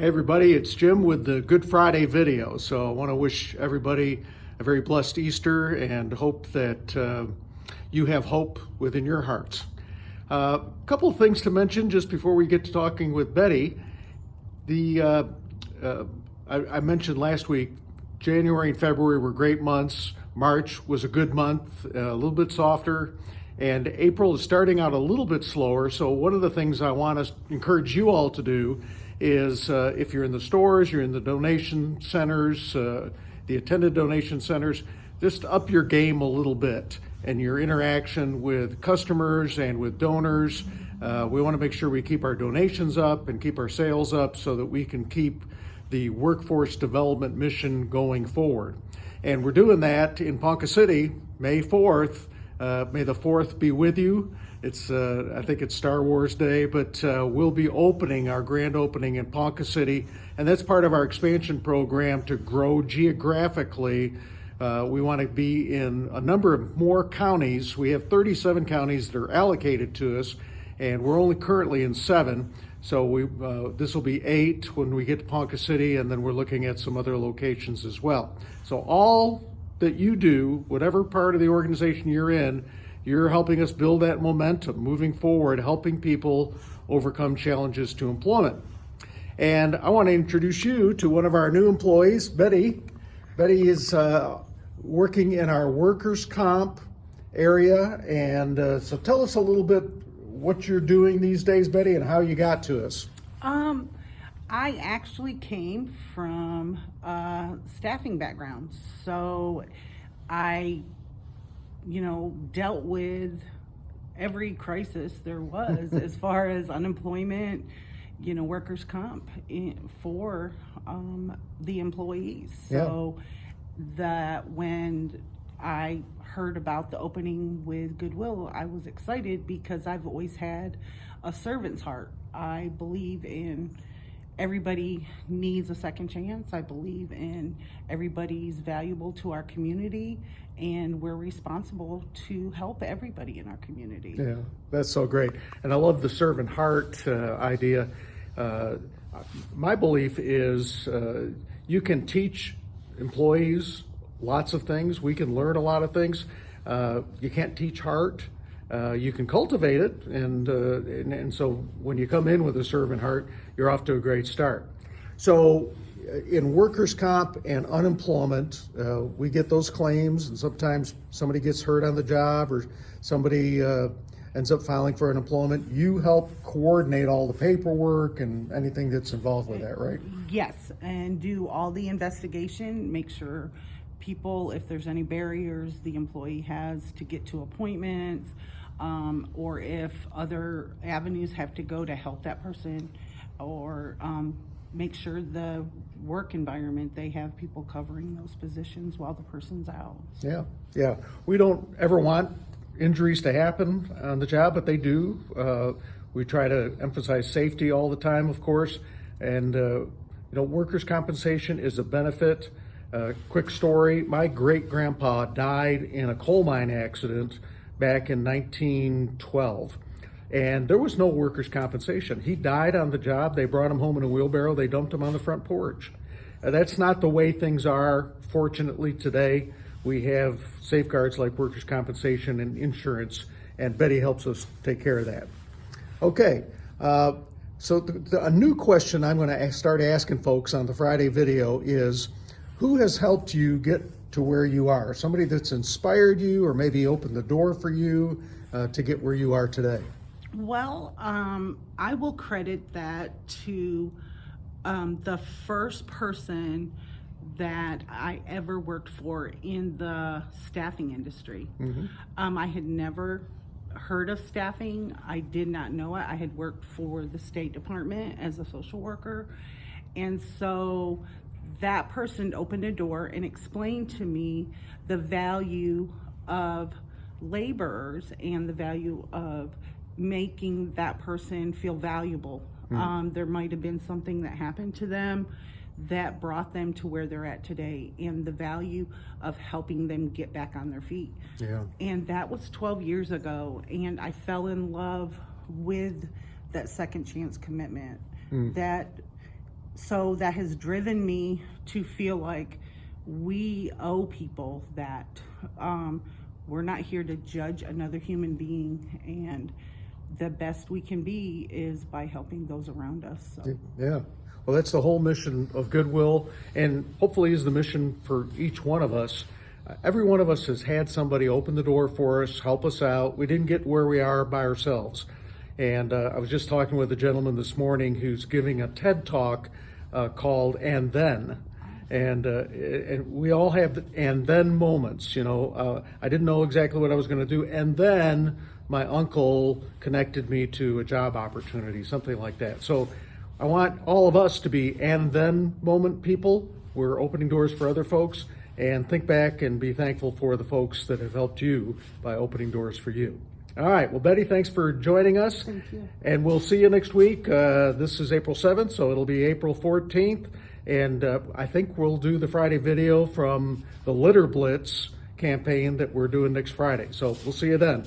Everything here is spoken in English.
Hey everybody, it's Jim with the Good Friday video. So I want to wish everybody a very blessed Easter and hope that you have hope within your hearts. A couple of things to mention just before we get to talking with Betty. I mentioned last week, January and February were great months. March was a good month, a little bit softer. And April is starting out a little bit slower. So one of the things I want to encourage you all to do is if you're in the stores, you're in the donation centers, the attended donation centers, just up your game a little bit and your interaction with customers and with donors. We want to make sure we keep our donations up and keep our sales up so that we can keep the workforce development mission going forward. And we're doing that in Ponca City, May 4th. May the 4th be with you. It's I think it's Star Wars Day, but we'll be opening our grand opening in Ponca City, and that's part of our expansion program to grow geographically. We want to be in a number of more counties. We have 37 counties that are allocated to us, and we're only currently in 7. So this will be 8 when we get to Ponca City, and then we're looking at some other locations as well. So all that you do, whatever part of the organization you're in, you're helping us build that momentum moving forward, helping people overcome challenges to employment. And I want to introduce you to one of our new employees, Betty. Betty is working in our workers' comp area. And so tell us a little bit what you're doing these days, Betty, and how you got to us. I actually came from a staffing background. So I, dealt with every crisis there was as far as unemployment, workers' comp for the employees. So that when I heard about the opening with Goodwill, I was excited because I've always had a servant's heart. I believe in everybody needs a second chance. I believe in everybody's valuable to our community, and we're responsible to help everybody in our community. Yeah, that's so great. And I love the servant heart idea. My belief is you can teach employees lots of things. We can learn a lot of things. You can't teach heart. You can cultivate it, and so when you come in with a servant heart, you're off to a great start. So in workers' comp and unemployment, we get those claims, and sometimes somebody gets hurt on the job or somebody ends up filing for unemployment. You help coordinate all the paperwork and anything that's involved with that, right? Yes, and do all the investigation, make sure people, if there's any barriers the employee has to get to appointments, or if other avenues have to go to help that person, or make sure the work environment, they have people covering those positions while the person's out. Yeah. We don't ever want injuries to happen on the job, but they do. We try to emphasize safety all the time, of course, and workers' compensation is a benefit. Quick story, my great-grandpa died in a coal mine accident back in 1912, and there was no workers' compensation. He died on the job. They brought him home in a wheelbarrow. They dumped him on the front porch. That's not the way things are, fortunately, today. We have safeguards like workers' compensation and insurance, and Betty helps us take care of that. Okay, so a new question I'm going to start asking folks on the Friday video is, who has helped you get to where you are? Somebody that's inspired you or maybe opened the door for you to get where you are today? Well, I will credit that to the first person that I ever worked for in the staffing industry. Mm-hmm. I had never heard of staffing. I did not know it. I had worked for the State Department as a social worker. And so that person opened a door and explained to me the value of laborers and the value of making that person feel valuable. There might have been something that happened to them that brought them to where they're at today, and the value of helping them get back on their feet. Yeah. And that was 12 years ago, and I fell in love with that second chance commitment. That So that has driven me to feel like we owe people that. We're not here to judge another human being, and the best we can be is by helping those around us. So. Yeah. Well, that's the whole mission of Goodwill, and hopefully is the mission for each one of us. Every one of us has had somebody open the door for us, help us out. We didn't get where we are by ourselves. And I was just talking with a gentleman this morning who's giving a TED Talk called And Then. And we all have and then moments, you know. I didn't know exactly what I was going to do. And then my uncle connected me to a job opportunity, something like that. So I want all of us to be and then moment people. We're opening doors for other folks, and think back and be thankful for the folks that have helped you by opening doors for you. All right. Well, Betty, thanks for joining us. Thank you. And we'll see you next week. This is April 7th, so it'll be April 14th. And I think we'll do the Friday video from the Litter Blitz campaign that we're doing next Friday. So we'll see you then.